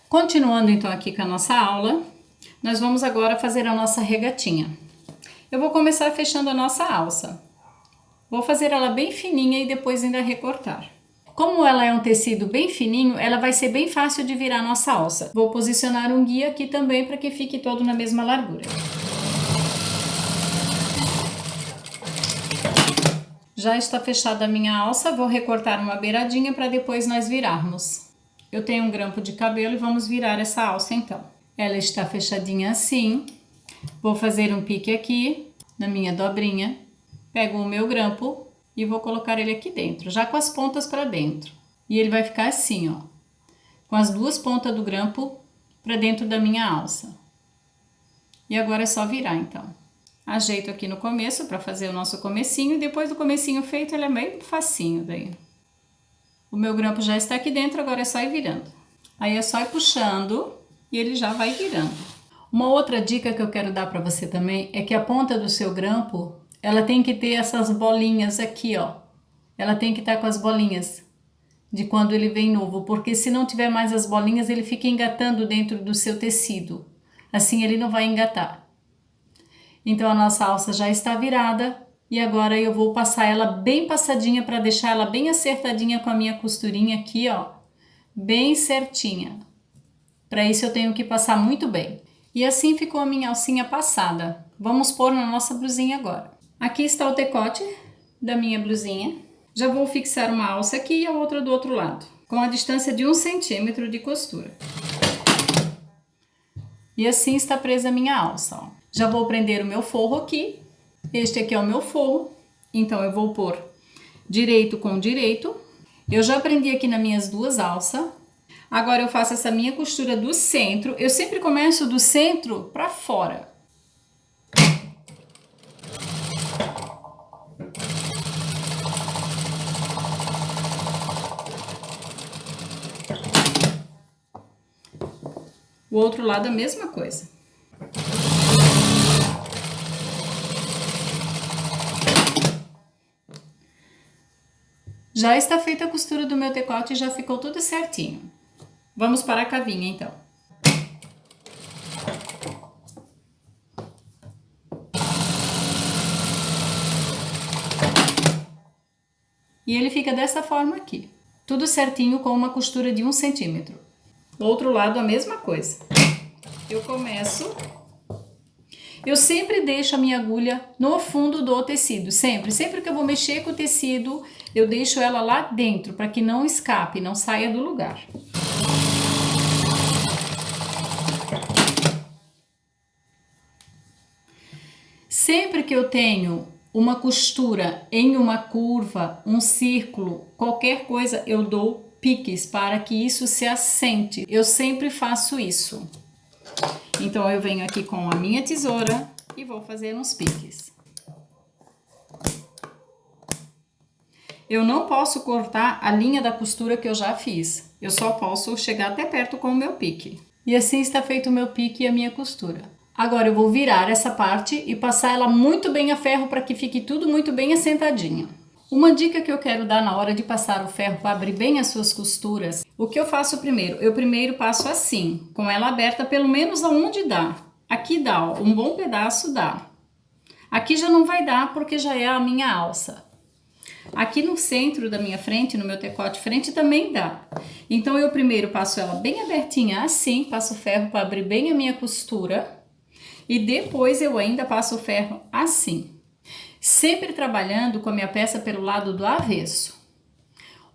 Continuando então aqui com a nossa aula, nós vamos agora fazer a nossa regatinha. Eu vou começar fechando a nossa alça. Vou fazer ela bem fininha e depois ainda recortar. Como ela é um tecido bem fininho, ela vai ser bem fácil de virar a nossa alça. Vou posicionar um guia aqui também para que fique todo na mesma largura. Já está fechada a minha alça, vou recortar uma beiradinha para depois nós virarmos. Eu tenho um grampo de cabelo e vamos virar essa alça então. Ela está fechadinha assim. Vou fazer um pique aqui na minha dobrinha. Pego o meu grampo e vou colocar ele aqui dentro, já com as pontas para dentro. E ele vai ficar assim, ó, com as duas pontas do grampo para dentro da minha alça. E agora é só virar então. Ajeito aqui no começo para fazer o nosso comecinho e depois do comecinho feito ele é meio facinho daí. O meu grampo já está aqui dentro, agora é só ir virando. Aí é só ir puxando e ele já vai virando. Uma outra dica que eu quero dar para você também é que a ponta do seu grampo, ela tem que ter essas bolinhas aqui, ó. Ela tem que estar com as bolinhas de quando ele vem novo, porque se não tiver mais as bolinhas, ele fica engatando dentro do seu tecido. Assim ele não vai engatar. Então a nossa alça já está virada. E agora eu vou passar ela bem passadinha para deixar ela bem acertadinha com a minha costurinha aqui, ó. Bem certinha. Para isso eu tenho que passar muito bem. E assim ficou a minha alcinha passada. Vamos pôr na nossa blusinha agora. Aqui está o decote da minha blusinha. Já vou fixar uma alça aqui e a outra do outro lado. Com a distância de 1 centímetro de costura. E assim está presa a minha alça, ó. Já vou prender o meu forro aqui. Este aqui é o meu forro, então eu vou pôr direito com direito. Eu já prendi aqui nas minhas duas alças. Agora eu faço essa minha costura do centro. Eu sempre começo do centro para fora. O outro lado a mesma coisa. Já está feita a costura do meu decote e já ficou tudo certinho. Vamos para a cavinha então. E ele fica dessa forma aqui. Tudo certinho com uma costura de 1 centímetro. Do outro lado a mesma coisa. Eu começo... Eu sempre deixo a minha agulha no fundo do tecido, sempre que eu vou mexer com o tecido, eu deixo ela lá dentro, para que não escape, não saia do lugar. Sempre que eu tenho uma costura em uma curva, um círculo, qualquer coisa, eu dou piques para que isso se assente. Eu sempre faço isso. Então eu venho aqui com a minha tesoura e vou fazer uns piques. Eu não posso cortar a linha da costura que eu já fiz. Eu só posso chegar até perto com o meu pique. E assim está feito o meu pique e a minha costura. Agora eu vou virar essa parte e passar ela muito bem a ferro para que fique tudo muito bem assentadinho. Uma dica que eu quero dar na hora de passar o ferro para abrir bem as suas costuras, o que eu faço primeiro? Eu primeiro passo assim, com ela aberta pelo menos aonde dá. Aqui dá, ó, um bom pedaço dá. Aqui já não vai dar porque já é a minha alça. Aqui no centro da minha frente, no meu decote frente, também dá. Então eu primeiro passo ela bem abertinha assim, passo o ferro para abrir bem a minha costura. E depois eu ainda passo o ferro assim. Sempre trabalhando com a minha peça pelo lado do avesso.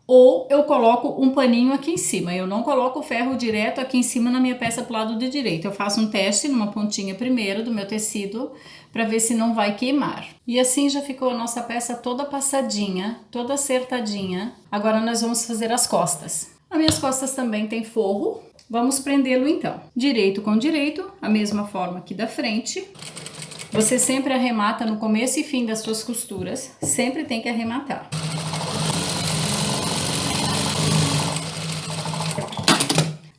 Ou eu coloco um paninho aqui em cima. Eu não coloco o ferro direto aqui em cima na minha peça pro lado de direito. Eu faço um teste numa pontinha primeiro do meu tecido para ver se não vai queimar. E assim já ficou a nossa peça toda passadinha, toda acertadinha. Agora nós vamos fazer as costas. As minhas costas também tem forro. Vamos prendê-lo então. Direito com direito, a mesma forma aqui da frente. Você sempre arremata no começo e fim das suas costuras. Sempre tem que arrematar.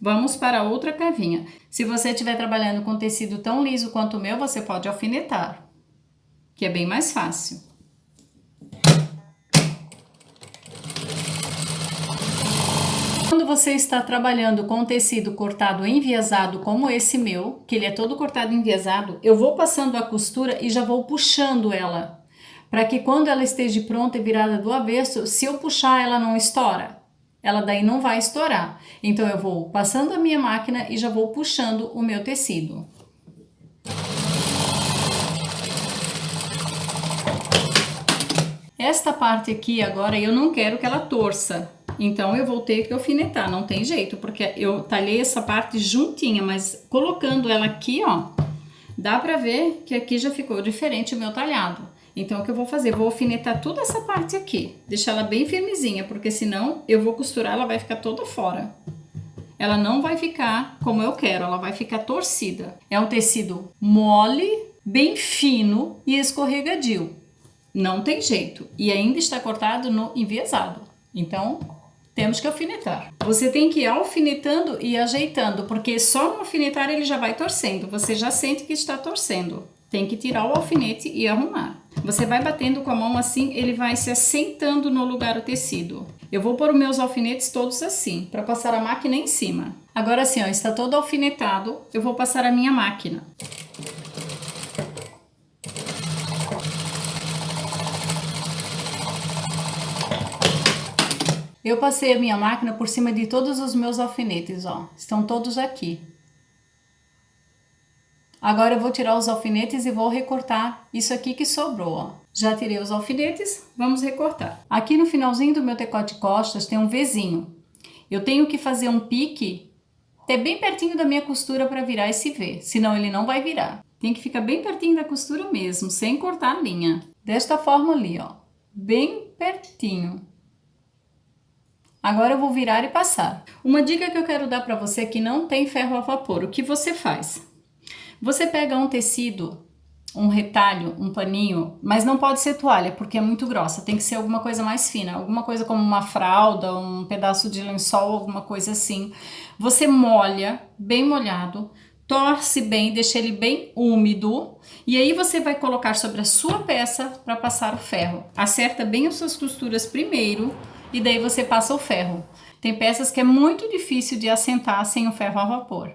Vamos para outra cavinha. Se você estiver trabalhando com tecido tão liso quanto o meu, você pode alfinetar, que é bem mais fácil. Quando você está trabalhando com um tecido cortado enviesado como esse meu, que ele é todo cortado enviesado, eu vou passando a costura e já vou puxando ela, para que quando ela esteja pronta e virada do avesso, se eu puxar ela não estoura. Ela daí não vai estourar. Então eu vou passando a minha máquina e já vou puxando o meu tecido. Esta parte aqui agora eu não quero que ela torça. Então eu vou ter que alfinetar, não tem jeito, porque eu talhei essa parte juntinha, mas colocando ela aqui, ó, dá pra ver que aqui já ficou diferente o meu talhado. Então o que eu vou fazer? Vou alfinetar toda essa parte aqui, deixar ela bem firmezinha, porque senão eu vou costurar, ela vai ficar toda fora. Ela não vai ficar como eu quero, ela vai ficar torcida. É um tecido mole, bem fino e escorregadio. Não tem jeito. E ainda está cortado no enviesado. Então, temos que alfinetar. Você tem que ir alfinetando e ajeitando, porque só no alfinetar ele já vai torcendo. Você já sente que está torcendo. Tem que tirar o alfinete e arrumar. Você vai batendo com a mão assim, ele vai se assentando no lugar o tecido. Eu vou pôr os meus alfinetes todos assim, para passar a máquina em cima. Agora assim, ó, está todo alfinetado, eu vou passar a minha máquina. Eu passei a minha máquina por cima de todos os meus alfinetes, ó. Estão todos aqui. Agora eu vou tirar os alfinetes e vou recortar isso aqui que sobrou, ó. Já tirei os alfinetes, vamos recortar. Aqui no finalzinho do meu decote costas tem um Vzinho. Eu tenho que fazer um pique até bem pertinho da minha costura para virar esse V, senão ele não vai virar. Tem que ficar bem pertinho da costura mesmo, sem cortar a linha. Desta forma ali, ó. Bem pertinho. Agora eu vou virar e passar. Uma dica que eu quero dar para você que não tem ferro a vapor, o que você faz? Você pega um tecido, um retalho, um paninho, mas não pode ser toalha porque é muito grossa, tem que ser alguma coisa mais fina, alguma coisa como uma fralda, um pedaço de lençol, alguma coisa assim. Você molha, bem molhado, torce bem, deixa ele bem úmido e aí você vai colocar sobre a sua peça para passar o ferro. Acerta bem as suas costuras primeiro e daí você passa o ferro. Tem peças que é muito difícil de assentar sem o ferro a vapor.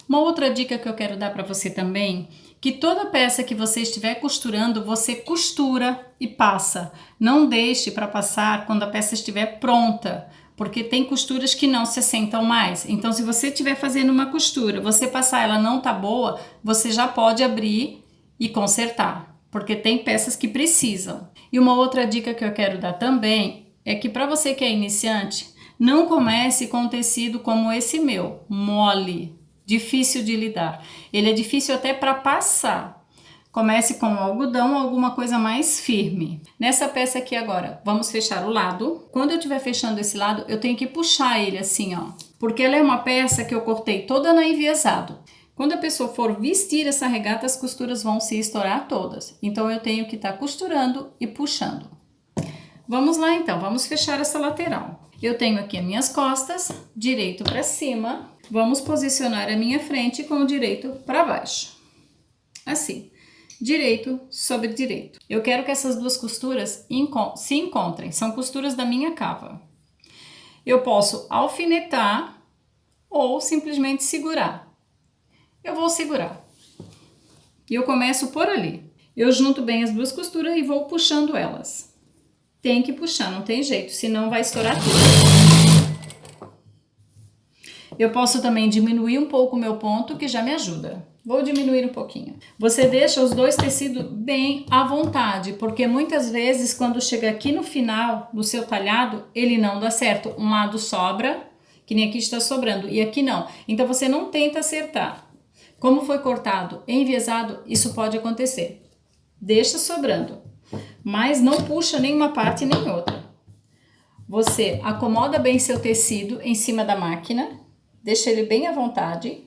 Uma outra dica que eu quero dar para você também, que toda peça que você estiver costurando, você costura e passa. Não deixe para passar quando a peça estiver pronta, porque tem costuras que não se assentam mais. Então, se você estiver fazendo uma costura, você passar ela não tá boa, você já pode abrir e consertar, porque tem peças que precisam. E uma outra dica que eu quero dar também é que para você que é iniciante, não comece com um tecido como esse meu, mole, difícil de lidar. Ele é difícil até para passar. Comece com algodão, alguma coisa mais firme. Nessa peça aqui agora, vamos fechar o lado. Quando eu estiver fechando esse lado, eu tenho que puxar ele assim, ó. Porque ela é uma peça que eu cortei toda na enviesado. Quando a pessoa for vestir essa regata, as costuras vão se estourar todas. Então eu tenho que estar costurando e puxando. Vamos lá então, vamos fechar essa lateral. Eu tenho aqui as minhas costas, direito para cima. Vamos posicionar a minha frente com o direito para baixo. Assim, direito sobre direito. Eu quero que essas duas costuras se encontrem, são costuras da minha cava. Eu posso alfinetar ou simplesmente segurar. Eu vou segurar. E eu começo por ali. Eu junto bem as duas costuras e vou puxando elas. Tem que puxar, não tem jeito, senão vai estourar tudo. Eu posso também diminuir um pouco o meu ponto, que já me ajuda. Vou diminuir um pouquinho. Você deixa os dois tecidos bem à vontade, porque muitas vezes quando chega aqui no final do seu talhado, ele não dá certo. Um lado sobra, que nem aqui está sobrando, e aqui não. Então você não tenta acertar. Como foi cortado enviesado, isso pode acontecer. Deixa sobrando, mas não puxa nenhuma parte nem outra. Você acomoda bem seu tecido em cima da máquina, deixa ele bem à vontade.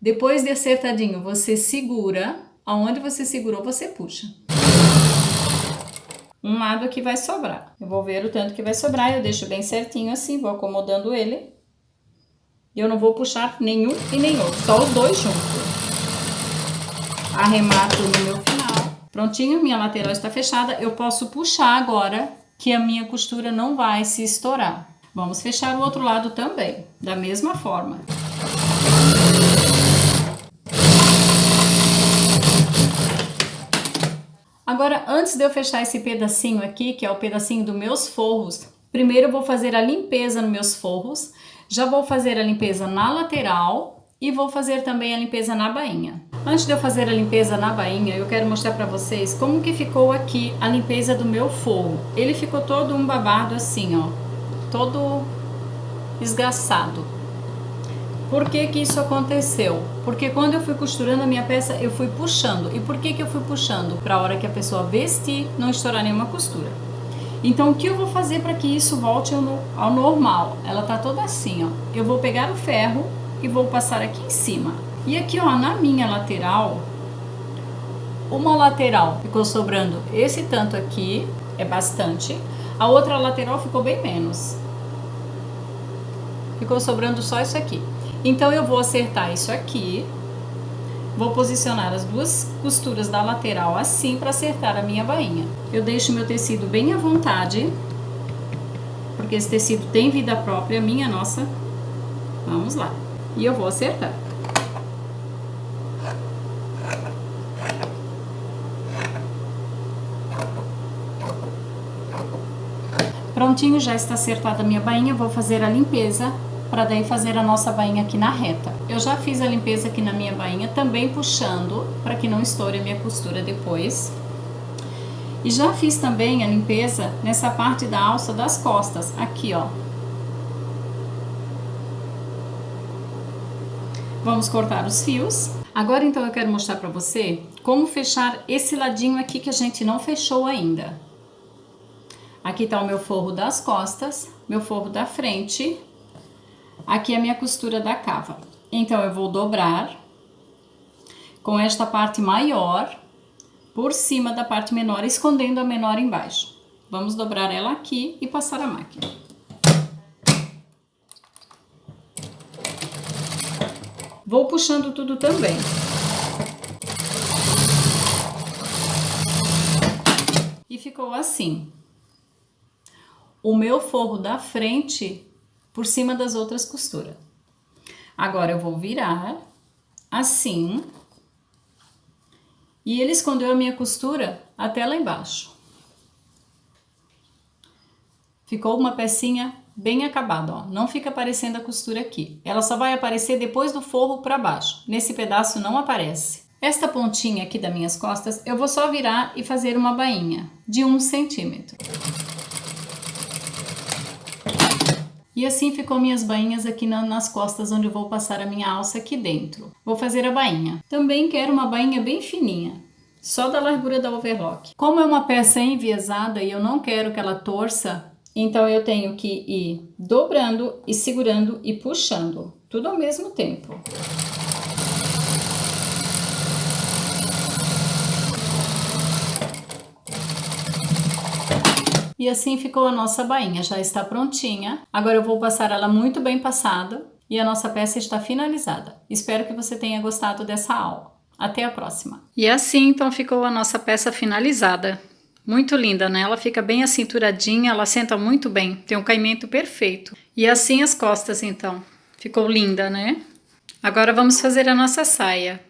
Depois de acertadinho, você segura. Aonde você segurou, você puxa. Um lado aqui vai sobrar. Eu vou ver o tanto que vai sobrar, eu deixo bem certinho assim, vou acomodando ele. Eu não vou puxar nenhum e nem outro, só os dois juntos. Arremato no meu final. Prontinho, minha lateral está fechada. Eu posso puxar agora, que a minha costura não vai se estourar. Vamos fechar o outro lado também, da mesma forma. Agora, antes de eu fechar esse pedacinho aqui, que é o pedacinho dos meus forros, primeiro eu vou fazer a limpeza nos meus forros, já vou fazer a limpeza na lateral e vou fazer também a limpeza na bainha. Antes de eu fazer a limpeza na bainha, eu quero mostrar para vocês como que ficou aqui a limpeza do meu forro. Ele ficou todo um babado assim, ó, todo esgaçado. Por que que isso aconteceu? Porque quando eu fui costurando a minha peça, eu fui puxando. E por que que eu fui puxando? Para a hora que a pessoa vestir, não estourar nenhuma costura. Então, o que eu vou fazer para que isso volte ao normal? Ela tá toda assim, ó. Eu vou pegar o ferro e vou passar aqui em cima. E aqui, ó, na minha lateral, uma lateral ficou sobrando esse tanto aqui, é bastante. A outra lateral ficou bem menos. Ficou sobrando só isso aqui. Então eu vou acertar isso aqui, vou posicionar as duas costuras da lateral assim para acertar a minha bainha. Eu deixo meu tecido bem à vontade, porque esse tecido tem vida própria, minha nossa. Vamos lá. E eu vou acertar. Prontinho, já está acertada a minha bainha, vou fazer a limpeza para daí fazer a nossa bainha aqui na reta. Eu já fiz a limpeza aqui na minha bainha, também puxando para que não estoure a minha costura depois. E já fiz também a limpeza nessa parte da alça das costas, aqui ó. Vamos cortar os fios. Agora então eu quero mostrar para você como fechar esse ladinho aqui que a gente não fechou ainda. Aqui tá o meu forro das costas, meu forro da frente. Aqui é a minha costura da cava. Então, eu vou dobrar com esta parte maior por cima da parte menor, escondendo a menor embaixo. Vamos dobrar ela aqui e passar a máquina. Vou puxando tudo também. E ficou assim. O meu forro da frente por cima das outras costuras. Agora eu vou virar assim e ele escondeu a minha costura até lá embaixo. Ficou uma pecinha bem acabada, ó. Não fica aparecendo a costura aqui. Ela só vai aparecer depois do forro para baixo. Nesse pedaço não aparece. Esta pontinha aqui das minhas costas eu vou só virar e fazer uma bainha de 1 centímetro. E assim ficou minhas bainhas aqui nas costas, onde eu vou passar a minha alça aqui dentro. Vou fazer a bainha. Também quero uma bainha bem fininha, só da largura da overlock. Como é uma peça enviesada e eu não quero que ela torça, então eu tenho que ir dobrando e segurando e puxando, tudo ao mesmo tempo. E assim ficou a nossa bainha, já está prontinha. Agora eu vou passar ela muito bem passada e a nossa peça está finalizada. Espero que você tenha gostado dessa aula. Até a próxima. E assim então ficou a nossa peça finalizada. Muito linda, né? Ela fica bem acinturadinha, ela senta muito bem, tem um caimento perfeito. E assim as costas então. Ficou linda, né? Agora vamos fazer a nossa saia.